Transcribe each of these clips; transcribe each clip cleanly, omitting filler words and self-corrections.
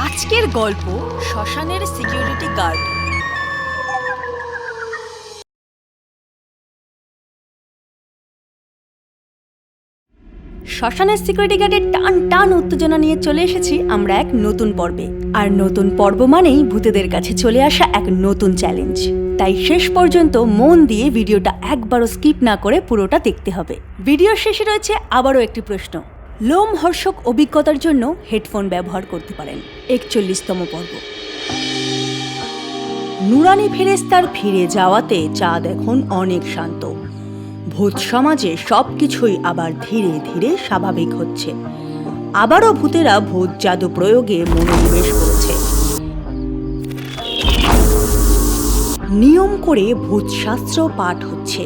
আজকের গল্প শ্মশানের সিকিউরিটি গার্ড। শ্মশানের সিকিউরিটি গার্ডের টান টান উত্তেজনা নিয়ে চলে এসেছি আমরা এক নতুন পর্বে। আর নতুন পর্ব মানেই ভূতেদের কাছে চলে আসা এক নতুন চ্যালেঞ্জ। তাই শেষ পর্যন্ত মন দিয়ে ভিডিওটা একবারও স্কিপ না করে পুরোটা দেখতে হবে। ভিডিওর শেষে রয়েছে আবারও একটি প্রশ্ন। লোমহর্ষক অভিজ্ঞতার জন্য হেডফোন ব্যবহার করতে পারেন। ৪১তম পর্ব। নুরানি ফেরেশতার ফিরে যাওয়াতে চাঁদ এখন অনেক শান্ত। ভূত সমাজে সবকিছুই আবার ধীরে ধীরে স্বাভাবিক হচ্ছে। আবারও ভূতেরা ভূত জাদু প্রয়োগে মনোনিবেশ করেছে। নিয়ম করে ভূত শাস্ত্র পাঠ হচ্ছে।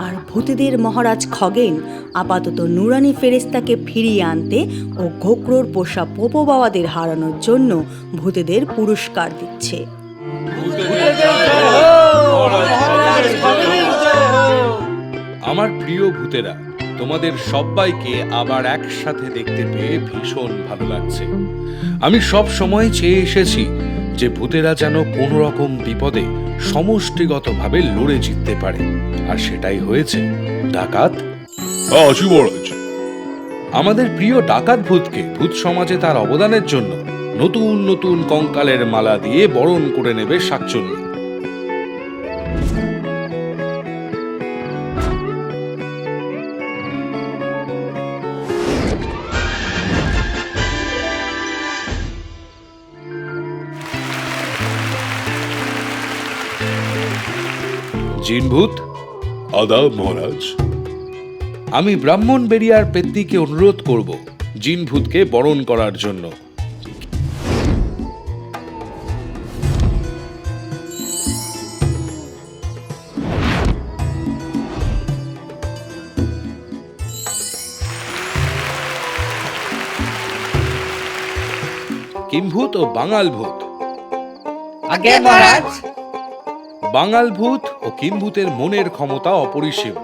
আর ভূতেদের মহারাজ খগেন আপাতত নুরানি ফেরেশতাকে ফিরিয়ে আনতে ও গোকরোর পোষা পোপো বাবাদের হারানোর জন্য ভূতেদের পুরস্কার দিচ্ছে। আমার প্রিয় ভূতেরা, তোমাদের সবাইকে আবার একসাথে দেখতে পেয়ে ভীষণ ভালো লাগছে। আমি সব সময় চেয়ে এসেছি যে ভূতেরা যেন কোনো রকম বিপদে সমষ্টিগতভাবে লড়ে জিততে পারে, আর সেটাই হয়েছে। ডাকাত আমাদের প্রিয় ডাকাত ভূতকে ভূত সমাজে তার অবদানের জন্য নতুন নতুন কঙ্কালের মালা দিয়ে বরণ করে নেবে শাকচুন্নী। জিনভূত, আদাব মহারাজ। আমি ব্রাহ্মণবেড়িয়ার পেত্নিকে অনুরোধ করব জিনভূতকে বরণ করার জন্য। কিমভূত ও বাঙাল ভূত। আগে মহারাজ। বাঙাল ভূত ও কিমভূতের মনের ক্ষমতা অপরিসীম।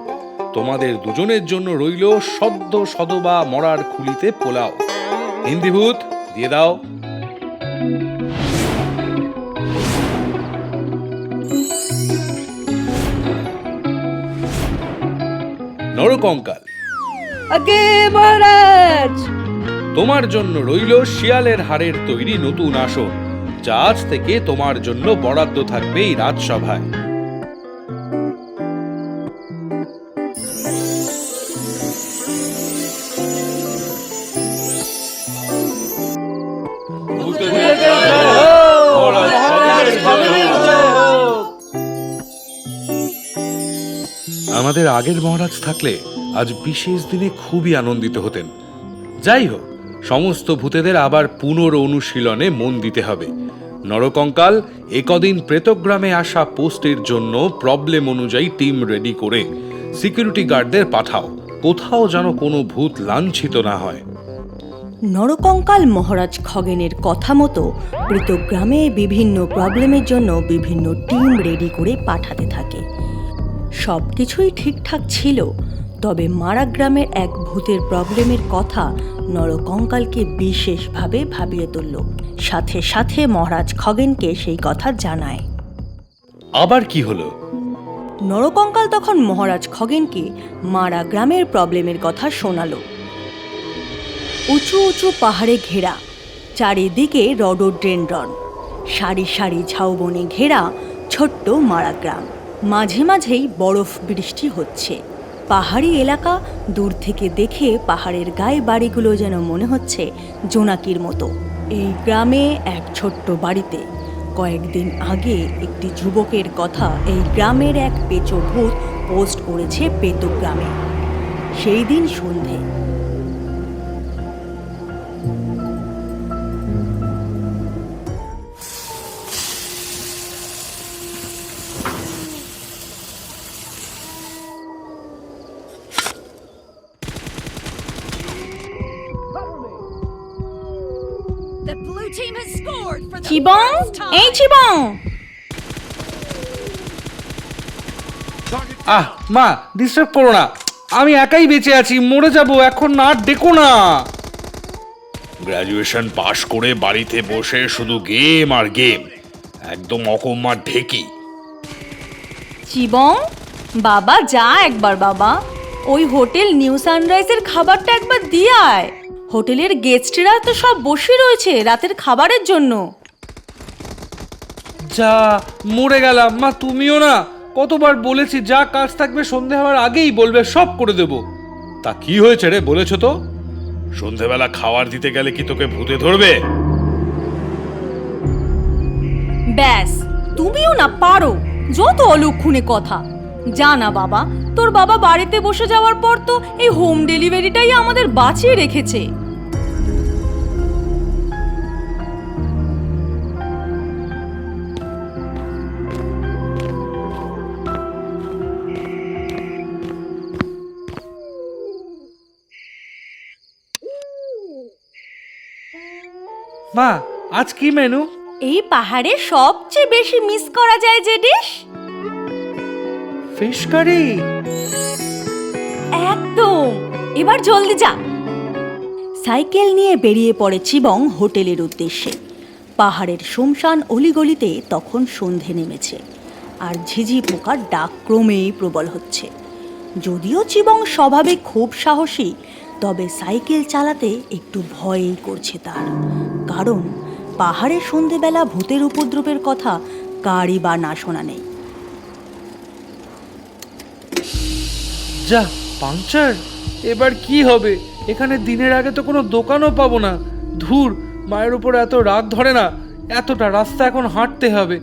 তোমাদের দুজনের জন্য রইল সদ্য সদবা মরার খুলিতে পোলাও। হিন্দি ভূত, দিয়ে দাও। নরকঙ্কাল। আগে মহারাজ। তোমার জন্য রইল শিয়ালের হাড়ের তৈরি নতুন আসন, যা আজ থেকে তোমার জন্য বরাদ্দ থাকবে এই রাজসভায়। আমাদের আগের মহারাজ থাকলে আজ বিশেষ দিনে খুবই আনন্দিত হতেন। যাই হোক, সমস্ত ভূতেদের আবার পুনরনুশীলনে মন দিতে হবে। নরকঙ্কাল, একদিন প্রেতগ্রামে আসা পোস্টের জন্য প্রবলেম অনুযায়ী টিম রেডি করে সিকিউরিটি গার্ডদের পাঠাও। কোথাও যেন কোনো ভূত লাঞ্ছিত না হয়। নরকঙ্কাল মহারাজ খগেনের কথা মতো প্রেতগ্রামে বিভিন্ন প্রবলেমের জন্য বিভিন্ন টিম রেডি করে পাঠাতে থাকে। সব কিছুই ঠিকঠাক ছিল, তবে মারাগ্রামের এক ভূতের প্রবলেমের কথা নরকঙ্কালকে বিশেষভাবে ভাবিয়ে তুলল। সাথে সাথে মহারাজ খগেনকে সেই কথা জানায়। আবার কি হলো? নরকঙ্কাল তখন মহারাজ খগেনকে মারাগ্রামের প্রবলেমের কথা শোনালো। উঁচু উঁচু পাহাড়ে ঘেরা, চারিদিকে রডোড্রেন্ড্রন, সারি সারি ঝাউবনে ঘেরা ছোট্ট মারাগ্রাম। মাঝে মাঝেই বরফ বৃষ্টি হচ্ছে। পাহাড়ি এলাকা, দূর থেকে দেখে পাহাড়ের গায়ে বাড়িগুলো যেন মনে হচ্ছে জোনাকির মতো। এই গ্রামে এক ছোট্ট বাড়িতে কয়েকদিন আগে একটি যুবকের কথা এই গ্রামের এক পেচো ভূত পোস্ট করেছে প্রেতগ্রামে। সেই দিন সন্ধে। চিবং, এই চিবং। মা, ডিস্টার্ব করো না। আমি একাই বেঁচে আছি, মরে যাব এখন, না ডেকো না। গ্র্যাজুয়েশন পাশ করে বাড়িতে বসে শুধু গেম আর গেম, একদম অকম্মার ঢেকি। চিবং, বাবা যা একবার বাবা, ওই হোটেল নিউ সানরাইজের খাবারটা একবার দিয়ে আয়। হোটেলের গেস্টরা তো সব বসে রয়েছে রাতের খাবারের জন্য। যা মরে গেলাম মা, তুমিও না, কতবার বলেছি যা কাজ থাকবে সন্ধে হওয়ার আগেই বলবে, সব করে দেব। তা কি হয়েছে রে, বলেছ তো? সন্ধেবেলা খাবার দিতে গেলে কি তোকে ভূতে ধরবে? ব্যাস, তুমিও না পারো যত অলক্ষণে কথা। যা না বাবা, তোর বাবা বাড়িতে বসে যাওয়ার পর তো এই হোম ডেলিভারিটাই আমাদের বাঁচিয়ে রেখেছে। মা, আজ কি মেনু? এই পাহাড়ে সবচেয়ে বেশি মিস করা যায় যে ডিশ, ফিশ কারি। একদম। এবার জলদি যা। সাইকেল নিয়ে বেরিয়ে পড়ে চিবং হোটেলের উদ্দেশ্যে। পাহাড়ের শুমশান অলিগলিতে তখন সন্ধে নেমেছে, আর ঝিঝি পোকার ডাক ক্রমেই প্রবল হচ্ছে। যদিও চিবং স্বভাবে খুব সাহসী, তবে সাইকেল চালাতে একটু ভয়ই করছে তার। কারণ পাহাড়ে সন্ধেবেলা ভূতের উপদ্রবের কথা কারই বা না শোনা নেই। যা, পাংচার! এবার কি হবে? এখানে দিনের আগে তো কোনো দোকানও পাবো না। ধুর, মায়ের উপর এত রাগ ধরে না। এতটা রাস্তা এখন হাঁটতে হবে।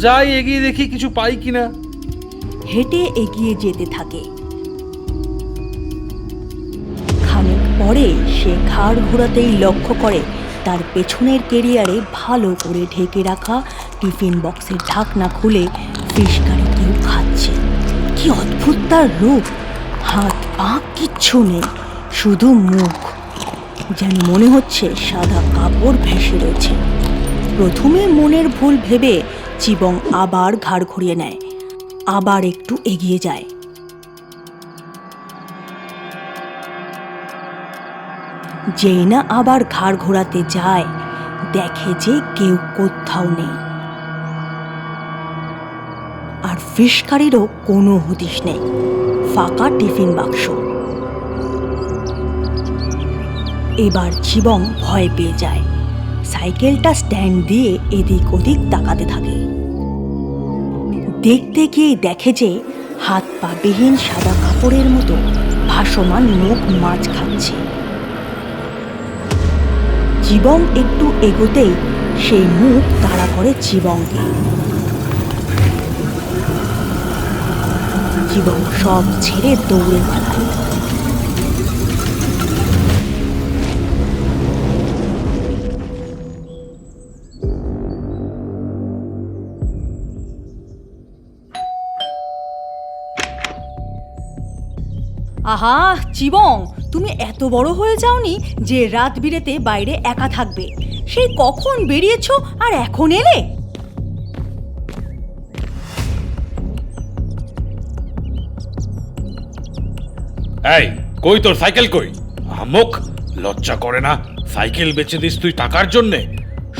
যাই এগিয়ে দেখি কিছু পাই কিনা। হেঁটে এগিয়ে যেতে থাকে। খানিক পরে সে ঘাড় ঘোরাতেই লক্ষ্য করে তার পেছনের কেরিয়ারে ভালো করে ঢেকে রাখা টিফিন বক্সের ঢাকনা খুলে ফিশ কারি কেউ খাচ্ছে। কি অদ্ভুত তার রূপ! হাত পা কিচ্ছু নেই, শুধু মুখ। যেন মনে হচ্ছে সাদা কাপড় ভেসে রয়েছে। প্রথমে মনের ভুল ভেবে চিবং আবার ঘাড় ঘুরিয়ে নেয়, আবার একটু এগিয়ে যায়। যেই না আবার ঘাড় ঘোরাতে যায়, দেখে যে কেউ কোথাও নেই, আর ফিশ কারিরও কোনো হদিশ নেই। ফাঁকা টিফিন বাক্স। এবার চিবং ভয় পেয়ে যায়। সাইকেলটা স্ট্যান্ড দিয়ে এদিক ওদিক তাকাতে থাকে। দেখতে গিয়ে দেখে যে হাত পা বিহীন সাদা কাপড়ের মতো ভাসমান মুখ মাছ খাচ্ছে। চিবং একটু এগোতেই সেই মুখ তাড়া করে চিবংকে। চিবং সব ছেড়ে দৌড়ে পালায়। আহা চিবং, তুমি এত বড় হয়ে যাওনি যে রাত বিরেতে বাইরে একা থাকবে। সেই কখন বেরিয়েছো আর এখন এলে? এই, কই তোর সাইকেল কই? আমক, লজ্জা করে না? সাইকেল বেচে দিস তুই টাকার জন্যে?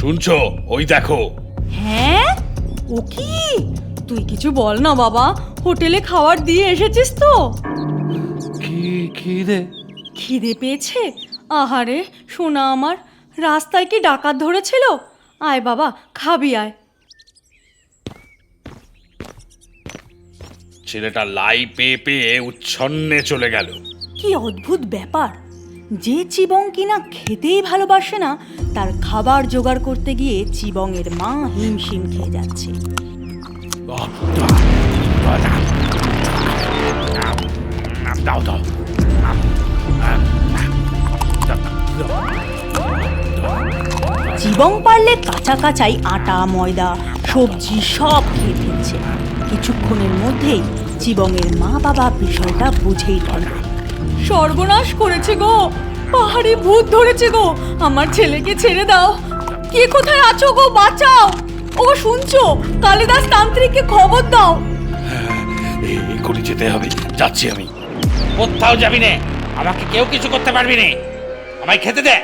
শুনছো? ওই দেখো। হ্যাঁ, ও কি? তুই কিছু বল না বাবা, হোটেলে খাবার দিয়ে এসেছিস তো? খিদে পেয়েছে? আহারে সোনা আমার, রাস্তায় কি ডাকাত ধরেছিল? আয় বাবা, খাবি আয়। ছেলেটা লাই পেয়ে পেয়ে উচ্ছন্নে চলে গেল। কি অদ্ভুত ব্যাপার! যে চিবং কিনা খেতেই ভালোবাসে না, তার খাবার জোগাড় করতে গিয়ে চিবংয়ের মা হিমশিম খেয়ে যাচ্ছে। দাও দাও। চিবং পারলে কাঁচা কাঁচাই আটা ময়দা সবজি সব খেয়ে ফেলছে। কিছুক্ষণের মধ্যেই চিবংয়ের মা বাবা বিষয়টা বুঝেই ফেলল। সর্বনাশ করেছে গো, পাহাড়ি ভূত ধরেছে গো, আমার ছেলেকে ছেড়ে দাও। কে কোথায় আছো গো, বাঁচাও! ও শুনছো? কালিদাস তান্ত্রিককে খবর দাও। এখনই যেতে হবে, যাচ্ছি আমি। কোথাও যাবি না, আমাকে কেউ কিছু করতে পারবি না, আমায় খেতে দে।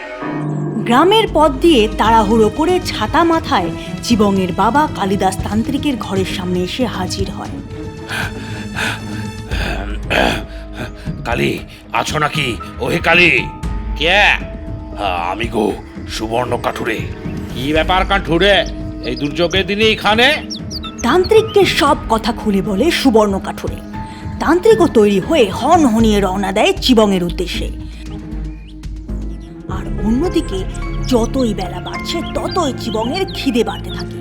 গ্রামের পথ দিয়ে তাড়াহুড়ো করে ছাতা মাথায় চিবংয়ের বাবা কালিদাস তান্ত্রিকের ঘরের সামনে এসে হাজির হয়। কালী, আছো নাকি? ওহে কালী। কে? আমি গো, সুবর্ণ কাঠুরে। কি ব্যাপার কাঠুরে, এই দুর্যোগের দিনে এখানে? তান্ত্রিককে সব কথা খুলে বলে সুবর্ণ কাঠুরে। তান্ত্রিকও তৈরি হয়ে হন হনিয়ে রওনা দেয় চিবংয়ের উদ্দেশ্যে। আর অন্যদিকে যতই বেলা বাড়ছে ততই চিবংয়ের খিদে বাড়তে থাকে।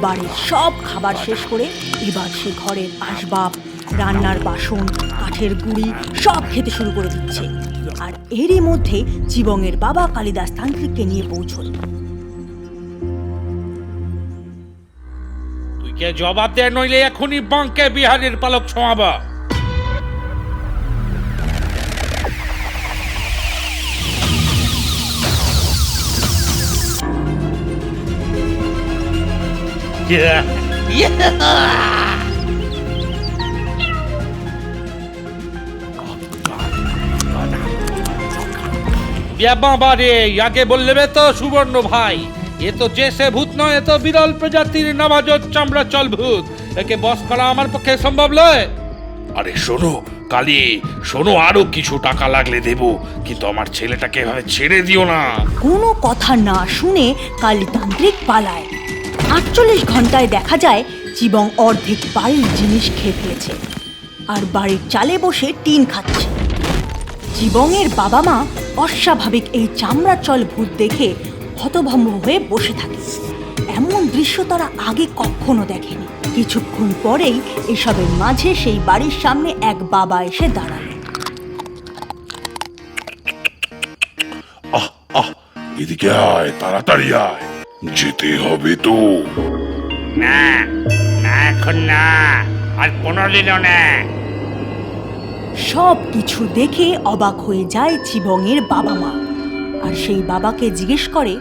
বাড়ির সব খাবার শেষ করে এবার সে ঘরের আসবাব, রান্নার বাসন, কাঠের গুঁড়ি সব খেতে শুরু করে দিচ্ছে। আর এরই মধ্যে চিবংয়ের বাবা কালিদাস তান্ত্রিককে নিয়ে পৌঁছল। তুই কে জবাব দে, নইলে এখনই বাঁকে বিহারের পালক ছোঁয়াবা। বাবা রে, আগে বললে তো সুবর্ণ ভাই, এ তো জেসে ভূত নয়, এ তো বিরল প্রজাতির নবাজত চামড়া চল ভূত। একে বস করা আমার পক্ষে সম্ভব নয়। আরে শোনো কালী, শোনো, আরো কিছু টাকা লাগলে দেব, কিন্তু আমার ছেলেটাকে এভাবে ছেড়ে দিও না। কোনো কথা না শুনে কালীতান্ত্রিক পালায়। 48 ঘন্টায় দেখা যায় চিবং অর্ধেক বাড়ির জিনিস খেয়ে ফেলেছে আর বাড়ির চালে বসে টিন খাচ্ছে। চিবংয়ের বাবা মা অস্বাভাবিক এই চামড়াচল ভূত দেখে হতভম্ব হয়ে বসে থাকে। এমন দৃশ্য তারা আগে কখনো দেখেনি। কিছুক্ষণ পরেই এসবের মাঝে সেই বাড়ির সামনে এক বাবা এসে দাঁড়ায়। এদিকে আয়, তাড়াতাড়ি আয়, যেতে হবে তো। না না, এখন না, আর 15 দিনও না। সব কিছু দেখে অবাক হয়ে যায় চিবংয়ের বাবা মা। আর সেই বাবাকে জিজ্ঞেস করে,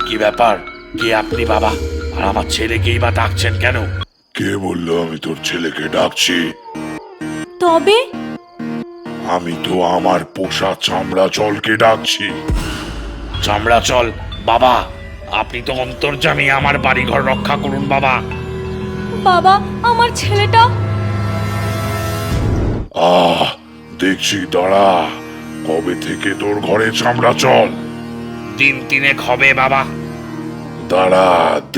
কি ব্যাপার, কে আপনি বাবা? আর আমার ছেলেকেই বা ডাকছেন কেন? কে বললো আমি তোর ছেলেকে ডাকছি? তবে আমি তো আমার পোষা চামড়া চলকে ডাকছি। চামড়া চল বাবা, আপনি তো অন্তর্যামী, আমার বাড়িঘর রক্ষা করুন বাবা। বাবা, আমার ছেলেটা। দেখছি, দাঁড়া, কবে থেকে তোর ঘরে চামড়া চল? দিন 3 হবে বাবা। দাঁড়া,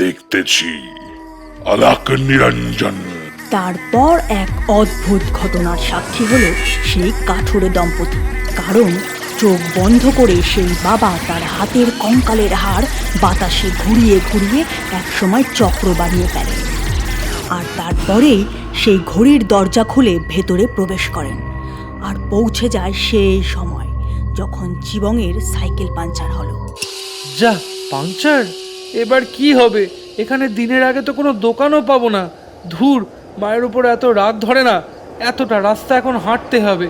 দেখতেছি। আলাক নিরঞ্জন। তারপর এক অদ্ভুত ঘটনার সাক্ষী হলো সেই কাঠুরে দম্পতি। কারণ চোখ বন্ধ করে সেই বাবা তার হাতের কঙ্কালের হাড় বাতাসে ঘুরিয়ে ঘুরিয়ে একসময় চক্র বানিয়ে ফেলেন। আর তারপরেই সেই ঘড়ির দরজা খুলে ভেতরে প্রবেশ করেন আর পৌঁছে যায় সেই সময় যখন চিবংয়ের সাইকেল পাঞ্চার হলো। যা, পাংচার? এবার কি হবে? এখানে দিনের আগে তো কোনো দোকানও পাবো না। ধুর, মায়ের উপর এত রাগ ধরে না। এতটা রাস্তা এখন হাঁটতে হবে।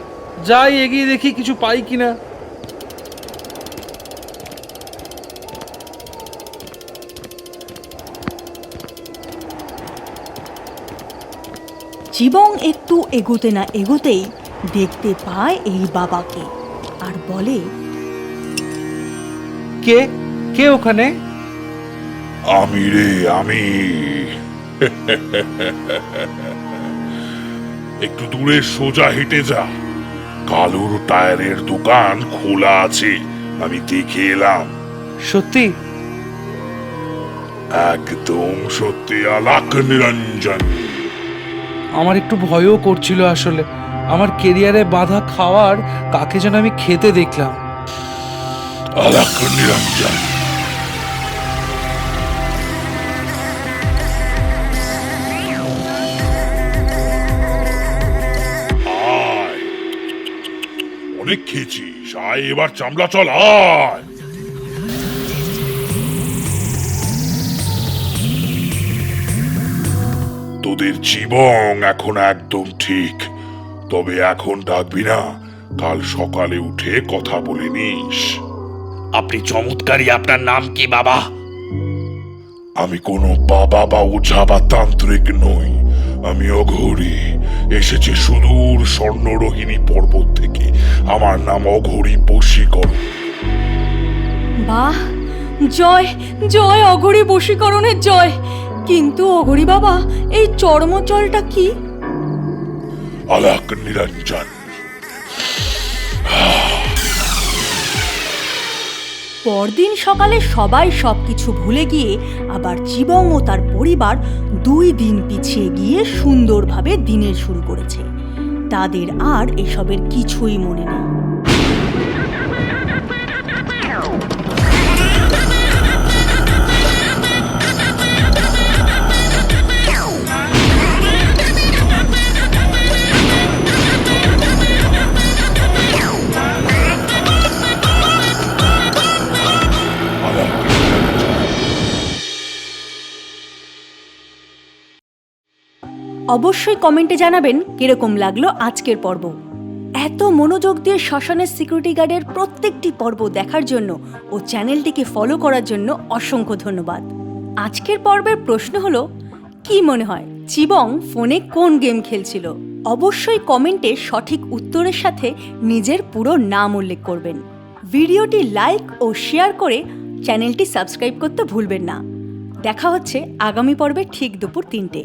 যাই, এগিয়ে দেখি কিছু পাই কিনা। চিবং একটু এগোতে না এগোতেই দেখতে পায় এই বাবাকে আর বলে, কে কে ওখানে? আমি রে, আমি। একটু দূরে সোজা হেঁটে যা, কালুর টায়ারের দোকান খোলা আছে, আমি দেখে এলাম। সত্যি? একদম সত্যি, আলাক নিরঞ্জন। আমার একটু ভয়ও করছিল আসলে। আমার কেরিয়ারে বাধা খাওয়ার কাকে যেন আমি খেতে দেখলাম। আলাক নিরঞ্জন। আয়, অনেক খেয়েছিস, আয় এবার চামড়া চল, আয়। তোদের জীবন এখন একদম ঠিক, তবে এখন ডাকবি না, কাল সকালে উঠে কথা বলে নিস। আপনি চমৎকারী, আপনার নাম কি বাবা? আমি কোনো বাবা বা ওঝা বা তান্ত্রিক নই, আমি অঘোরী, এসেছি সুদূর স্বর্ণরোহিণী পর্বত থেকে। আমার নাম অঘোরী বশীকরণ। বাহ, জয় জয় অঘরী বশীকরণের জয়। কিন্তু অঘরী বাবা, এই চর্মচলটা কি? আলাক নিরঞ্জন। পরদিন সকালে সবাই সবকিছু ভুলে গিয়ে আবার চিবং ও তার পরিবার 2 দিন পিছিয়ে গিয়ে সুন্দরভাবে দিনের শুরু করেছে। তাদের আর এসবের কিছুই মনে নেই। অবশ্যই কমেন্টে জানাবেন কিরকম লাগলো আজকের পর্ব। এত মনোযোগ দিয়ে শ্মশানের সিকিউরিটি গার্ডের প্রত্যেকটি পর্ব দেখার জন্য ও চ্যানেলটিকে ফলো করার জন্য অসংখ্য ধন্যবাদ। আজকের পর্বের প্রশ্ন হলো, কি মনে হয় চিবং ফোনে কোন গেম খেলছিল? অবশ্যই কমেন্টে সঠিক উত্তরের সাথে নিজের পুরো নাম উল্লেখ করবেন। ভিডিওটি লাইক ও শেয়ার করে চ্যানেলটি সাবস্ক্রাইব করতে ভুলবেন না। দেখা হচ্ছে আগামী পর্বে ঠিক দুপুর 3টে।